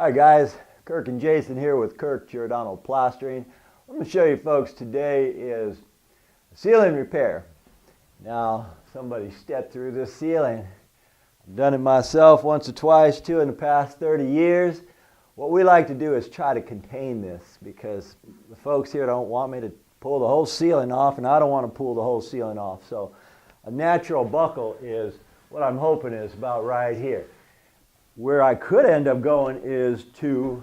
Hi guys, Kirk and Jason here with Kirk Giordano Plastering. What I'm going to show you folks today is ceiling repair. Now, somebody stepped through this ceiling. I've done it myself once or twice too in the past 30 years. What we like to do is try to contain this because the folks here don't want me to pull the whole ceiling off, and I don't want to pull the whole ceiling off. So a natural buckle is what I'm hoping is about right here. Where I could end up going is to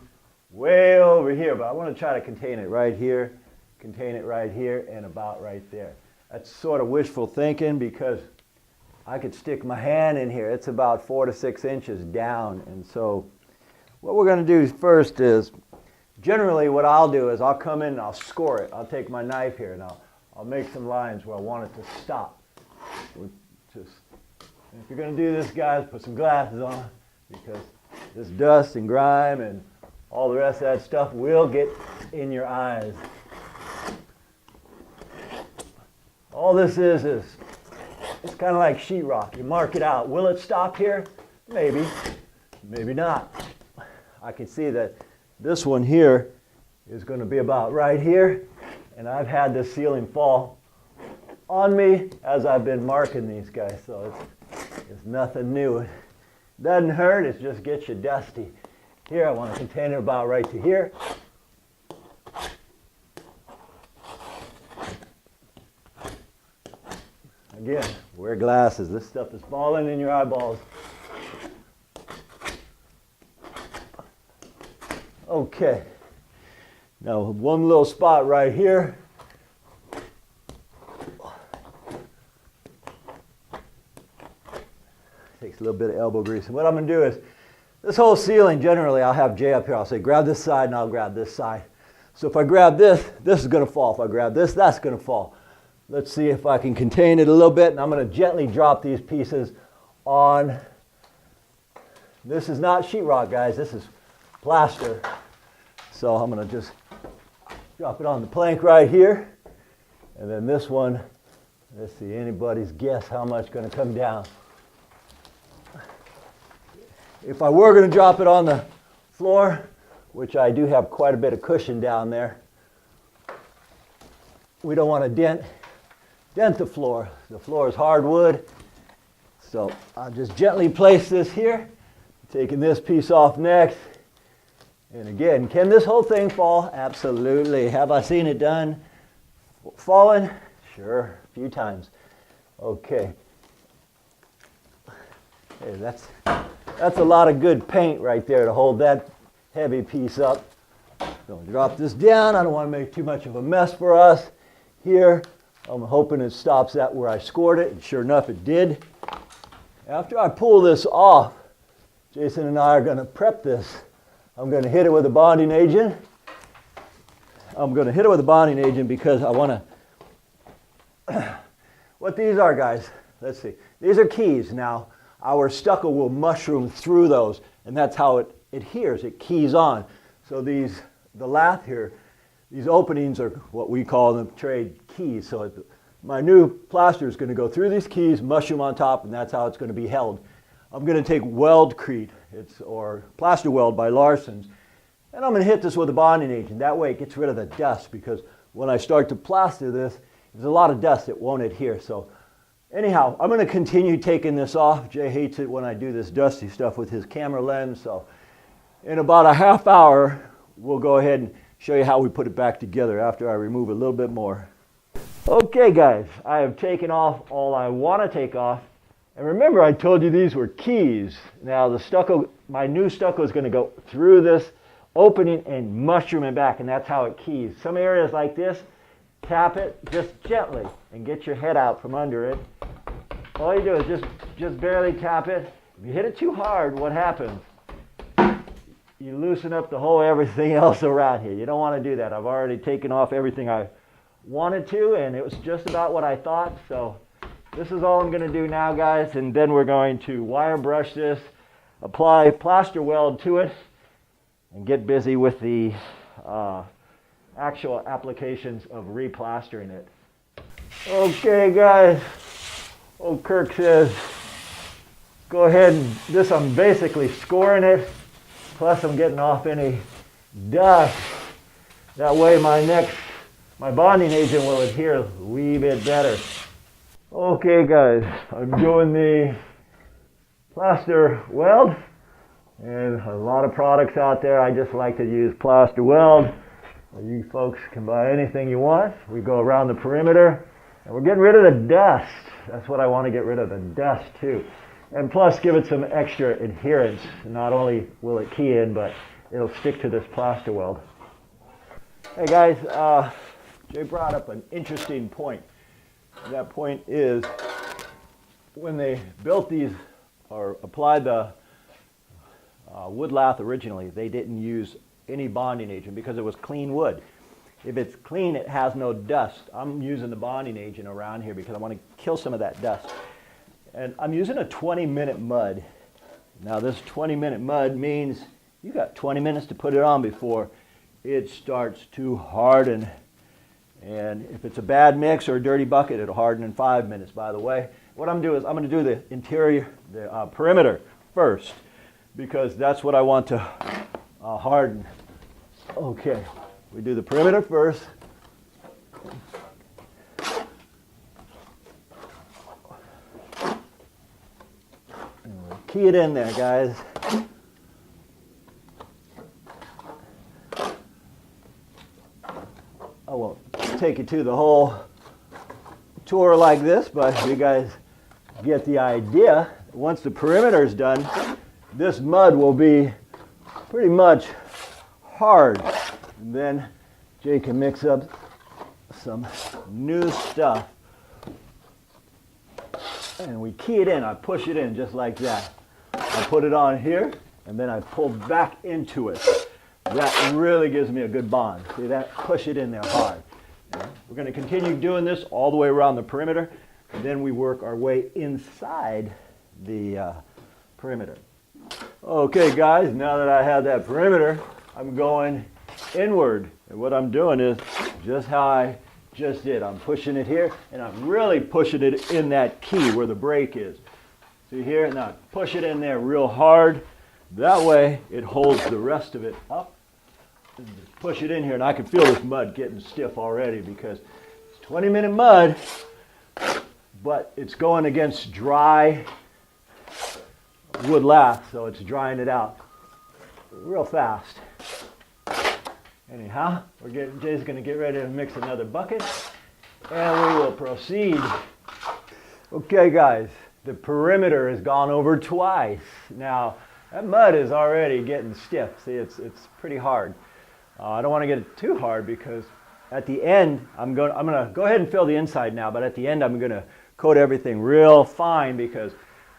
way over here, but I want to try to contain it right here, and about right there. That's sort of wishful thinking because I could stick my hand in here. It's about 4 to 6 inches down, and so what we're going to do first is, generally what I'll do is I'll come in and I'll score it. I'll take my knife here and I'll make some lines where I want it to stop. If you're going to do this, guys, put some glasses on, because this dust and grime and all the rest of that stuff will get in your eyes. All this is it's kind of like sheetrock. You mark it out. Will it stop here? Maybe. Maybe not. I can see that this one here is going to be about right here, and I've had this ceiling fall on me as I've been marking these guys, so it's nothing new. It doesn't hurt, it just gets you dusty. Here I want to contain it about right to here. Again, wear glasses. This stuff is falling in your eyeballs. Okay. Now one little spot right here. Takes a little bit of elbow grease. And what I'm going to do is, this whole ceiling, generally I'll have Jay up here. I'll say, grab this side, and I'll grab this side. So if I grab this, this is going to fall. If I grab this, that's going to fall. Let's see if I can contain it a little bit, and I'm going to gently drop these pieces on. This is not sheetrock, guys. This is plaster. So I'm going to just drop it on the plank right here. And then this one, let's see, anybody's guess how much is going to come down. If I were going to drop it on the floor, which I do have quite a bit of cushion down there, we don't want to dent the floor. The floor is hardwood. So I'll just gently place this here, taking this piece off next. And again, can this whole thing fall? Absolutely. Have I seen it done? Fallen? Sure, a few times. Okay. Hey, that's a lot of good paint right there to hold that heavy piece up. So drop this down. I don't want to make too much of a mess for us. Here, I'm hoping it stops at where I scored it, and sure enough it did. After I pull this off, Jason and I are going to prep this. I'm going to hit it with a bonding agent. Because I want to... What these are, guys, let's see. These are keys. Now, our stucco will mushroom through those, and that's how it adheres. It keys on. So the lath here, these openings are what we call them trade keys. So my new plaster is going to go through these keys, mushroom on top, and that's how it's going to be held. I'm going to take Weldcrete, or plaster weld by Larson's, and I'm going to hit this with a bonding agent. That way it gets rid of the dust, because when I start to plaster this, if there's a lot of dust, it won't adhere. So anyhow, I'm going to continue taking this off. Jay hates it when I do this dusty stuff with his camera lens. So in about a half hour, we'll go ahead and show you how we put it back together after I remove a little bit more. Okay guys, I have taken off all I want to take off. And remember, I told you these were keys. Now the stucco, my new stucco, is going to go through this opening and mushroom it back, and that's how it keys. Some areas like this, tap it just gently and get your head out from under it. All you do is just barely tap it. If you hit it too hard, what happens? You loosen up the whole everything else around here. You don't want to do that. I've already taken off everything I wanted to, and it was just about what I thought. So this is all I'm going to do now, guys, and then we're going to wire brush this, apply plaster weld to it, and get busy with the actual applications of replastering it. Okay, guys. Old Kirk says, go ahead and I'm basically scoring it Plus I'm getting off any dust. That way my bonding agent will adhere a wee bit better. Okay guys, I'm doing the plaster weld, and a lot of products out there. I just like to use plaster weld. You folks can buy anything you want. We go around the perimeter, and we're getting rid of the dust. That's what I want to get rid of, the dust too. And plus give it some extra adherence. Not only will it key in, but it'll stick to this plaster weld. Hey guys, Jay brought up an interesting point. That point is, when they built these or applied the wood lath originally, they didn't use any bonding agent because it was clean wood. If it's clean, it has no dust. I'm using the bonding agent around here because I want to kill some of that dust. And I'm using a 20-minute mud. Now this 20-minute mud means you got 20 minutes to put it on before it starts to harden. And if it's a bad mix or a dirty bucket, it'll harden in 5 minutes, by the way. What I'm doing is I'm going to do the interior, the perimeter first, because that's what I want to harden. Okay, we do the perimeter first. And we'll key it in there, guys. I won't take you to the whole tour like this, but you guys get the idea. Once the perimeter is done, this mud will be pretty much hard. And then Jay can mix up some new stuff. And we key it in. I push it in just like that. I put it on here, and then I pull back into it. That really gives me a good bond. See that? Push it in there hard. We're going to continue doing this all the way around the perimeter, and then we work our way inside the perimeter. Okay guys, now that I have that perimeter, I'm going inward. And what I'm doing is just how I just did. I'm pushing it here, and I'm really pushing it in that key where the break is. See here? Now push it in there real hard. That way it holds the rest of it up. And just push it in here, and I can feel this mud getting stiff already because it's 20-minute mud, but it's going against dry wood lath, so it's drying it out real fast. Anyhow, Jay's going to get ready to mix another bucket, and we will proceed. Okay guys, the perimeter has gone over twice. Now, that mud is already getting stiff. See, it's pretty hard. I don't want to get it too hard because at the end, I'm going to go ahead and fill the inside now, but at the end I'm going to coat everything real fine because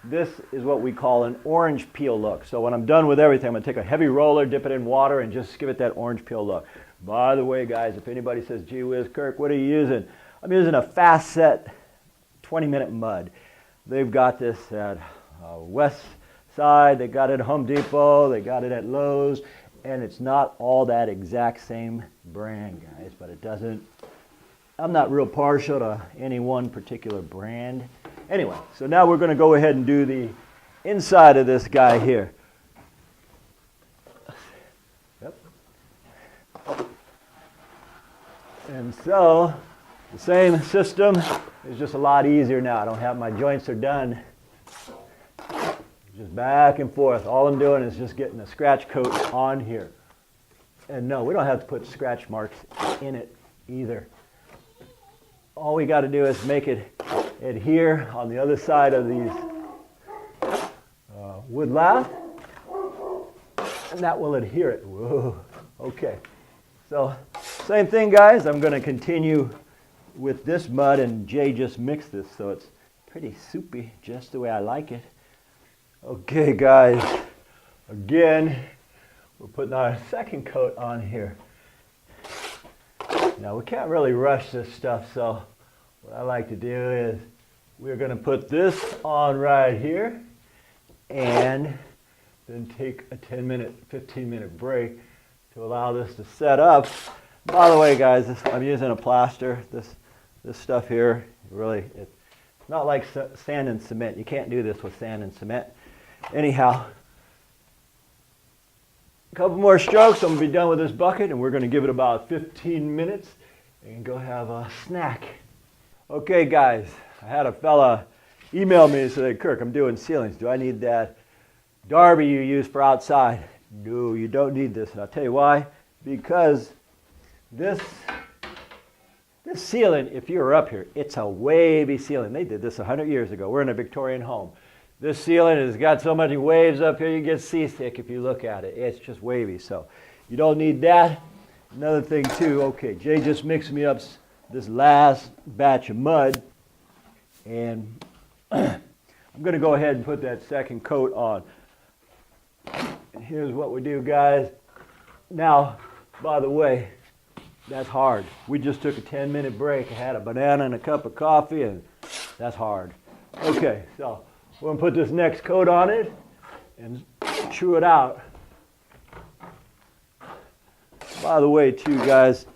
this is what we call an orange peel look. So when I'm done with everything, I'm going to take a heavy roller, dip it in water, and just give it that orange peel look. By the way, guys, if anybody says, gee whiz, Kirk, what are you using? I'm using a fast set 20-minute mud. They've got this at West Side, they got it at Home Depot, they got it at Lowe's, and it's not all that exact same brand, guys, but it doesn't, I'm not real partial to any one particular brand. Anyway, so now we're going to go ahead and do the inside of this guy here. Yep. And so the same system is just a lot easier now. I don't have, my joints are done. Just back and forth. All I'm doing is just getting a scratch coat on here. And no, we don't have to put scratch marks in it either. All we got to do is make it adhere on the other side of these wood lath, and that will adhere it. Whoa. Okay. So same thing, guys. I'm going to continue with this mud, and Jay just mixed this, so it's pretty soupy, just the way I like it. Okay guys, again, we're putting our second coat on here. Now we can't really rush this stuff, so what I like to do is we're going to put this on right here and then take a 10-minute, 15-minute break to allow this to set up. By the way guys, I'm using a plaster. This stuff here, really, it's not like sand and cement. You can't do this with sand and cement. Anyhow, A couple more strokes, I'm going to be done with this bucket, and we're going to give it about 15 minutes and go have a snack. Okay, guys, I had a fella email me and said, Kirk, I'm doing ceilings. Do I need that Darby you use for outside? No, you don't need this. And I'll tell you why. Because this ceiling, if you were up here, it's a wavy ceiling. They did this 100 years ago. We're in a Victorian home. This ceiling has got so many waves up here, you get seasick if you look at it. It's just wavy, so you don't need that. Another thing too, okay, Jay just mixed me up this last batch of mud, and I'm going to go ahead and put that second coat on. And here's what we do, guys. Now, by the way, that's hard. We just took a 10-minute break. I had a banana and a cup of coffee, and that's hard. Okay, so we're going to put this next coat on it and chew it out. By the way, too, guys,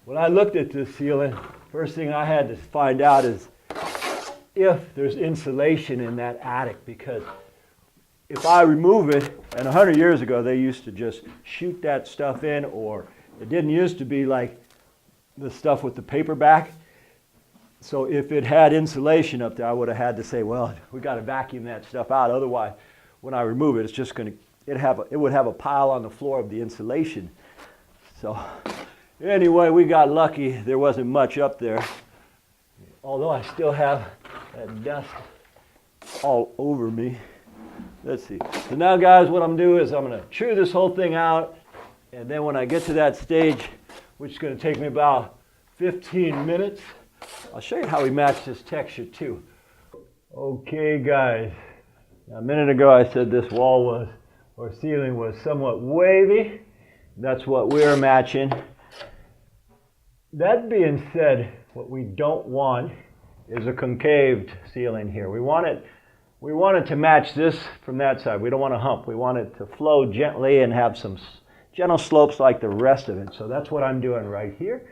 when I looked at this ceiling, first thing I had to find out is if there's insulation in that attic, because if I remove it, and 100 years ago they used to just shoot that stuff in, or it didn't used to be like the stuff with the paper back. So if it had insulation up there, I would have had to say, well, we got to vacuum that stuff out. Otherwise, when I remove it, it's just going to, it would have a pile on the floor of the insulation. So anyway, we got lucky. There wasn't much up there. Although I still have that dust all over me. Let's see. So now, guys, what I'm doing is I'm going to chew this whole thing out. And then when I get to that stage, which is going to take me about 15 minutes, I'll show you how we match this texture too. Okay, guys. Now, a minute ago I said this wall was, or ceiling was somewhat wavy. That's what we're matching. That being said, what we don't want is a concaved ceiling here. We want it to match this from that side. We don't want a hump. We want it to flow gently and have some gentle slopes like the rest of it. So that's what I'm doing right here.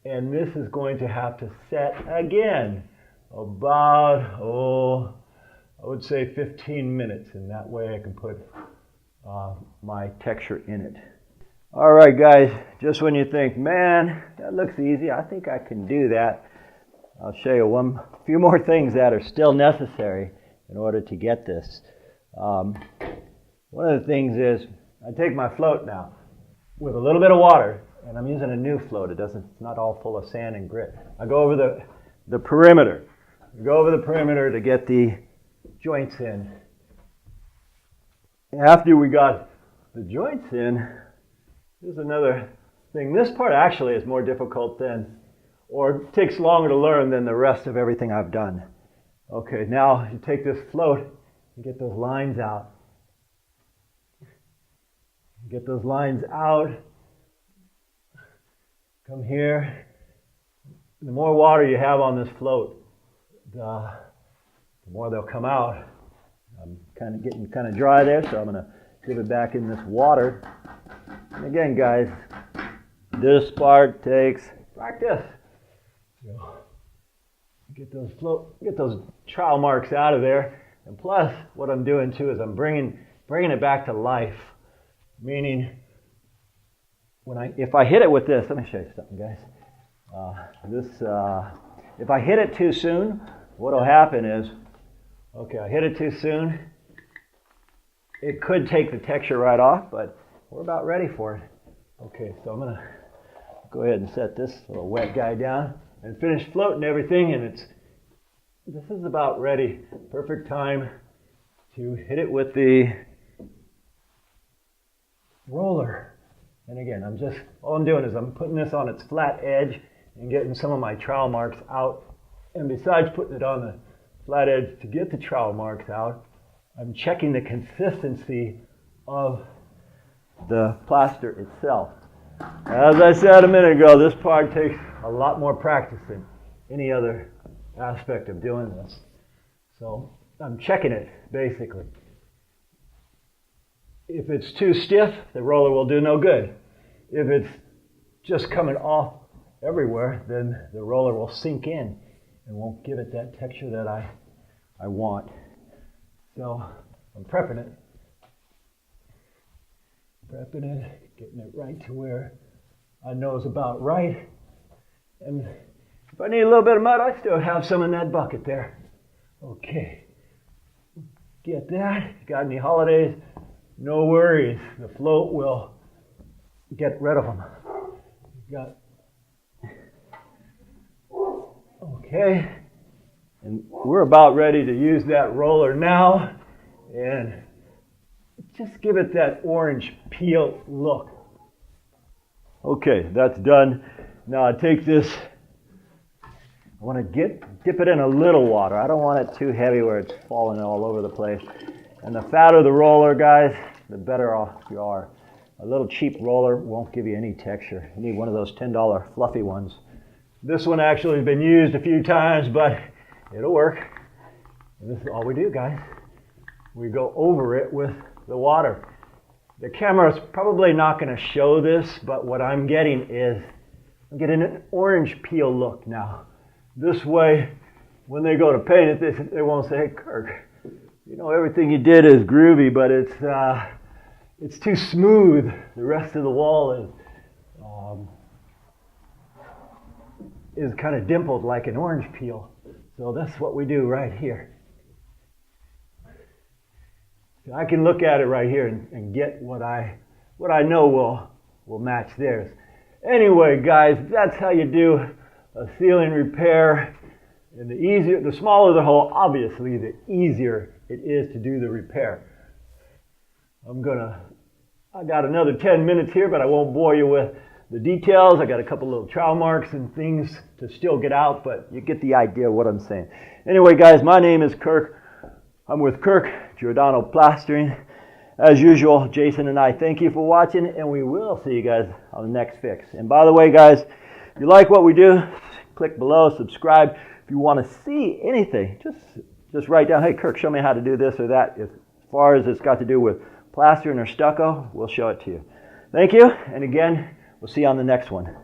And this is going to have to set again about, I would say 15 minutes. And that way I can put my texture in it. All right, guys, just when you think, man, that looks easy, I think I can do that, I'll show you a few more things that are still necessary in order to get this. One of the things is, I take my float now with a little bit of water, and I'm using a new float. It's not all full of sand and grit. I go over the perimeter. I go over the perimeter to get the joints in. After we got the joints in, here's another thing. This part actually is more difficult or takes longer to learn than the rest of everything I've done. Okay, now you take this float and get those lines out. Get those lines out. Come here. The more water you have on this float, the more they'll come out. I'm kind of getting kind of dry there, so I'm going to dip it back in this water. And again, guys, this part takes practice. Get those trowel marks out of there. And plus, what I'm doing too is I'm bringing it back to life. Meaning, if I hit it with this, let me show you something, guys. If I hit it too soon, what will happen is, okay, I hit it too soon. It could take the texture right off, but we're about ready for it. Okay, so I'm going to go ahead and set this little wet guy down and finish floating everything, and this is about ready. Perfect time to hit it with the roller. And again, all I'm doing is I'm putting this on its flat edge and getting some of my trowel marks out. And besides putting it on the flat edge to get the trowel marks out, I'm checking the consistency of the plaster itself. As I said a minute ago, this part takes a lot more practice than any other aspect of doing this. So I'm checking it, basically. If it's too stiff, the roller will do no good. If it's just coming off everywhere, then the roller will sink in and won't give it that texture that I want. So I'm prepping it. prepping it, getting it right to where I know is about right. And if I need a little bit of mud, I still have some in that bucket there. Okay. Get that. Got any holidays? No worries. The float will get rid of them. Got. Okay. And we're about ready to use that roller now. And just give it that orange peel look. Okay, that's done. Now I take this, I want to dip it in a little water. I don't want it too heavy where it's falling all over the place. And the fatter the roller, guys, the better off you are. A little cheap roller won't give you any texture. You need one of those $10 fluffy ones. This one actually has been used a few times, but it'll work. And this is all we do, guys. We go over it with the water. The camera's probably not going to show this, but what I'm getting is, I'm getting an orange peel look now. This way, when they go to paint it, they won't say, "Hey, Kirk, you know, everything you did is groovy, but it's too smooth. The rest of the wall is kind of dimpled like an orange peel." So that's what we do right here. So I can look at it right here and get what I know will match theirs. Anyway, guys, that's how you do a ceiling repair. And the smaller the hole, obviously, the easier it is to do the repair. I got another 10 minutes here, but I won't bore you with the details. I got a couple little trowel marks and things to still get out, but you get the idea of what I'm saying. Anyway, guys, my name is Kirk. I'm with Kirk Giordano Plastering. As usual, Jason and I thank you for watching, and we will see you guys on the next fix. And by the way, guys, if you like what we do, click below, subscribe. If you want to see anything, just write down, "Hey, Kirk, show me how to do this or that." As far as it's got to do with plastering or stucco, we'll show it to you. Thank you, and again, we'll see you on the next one.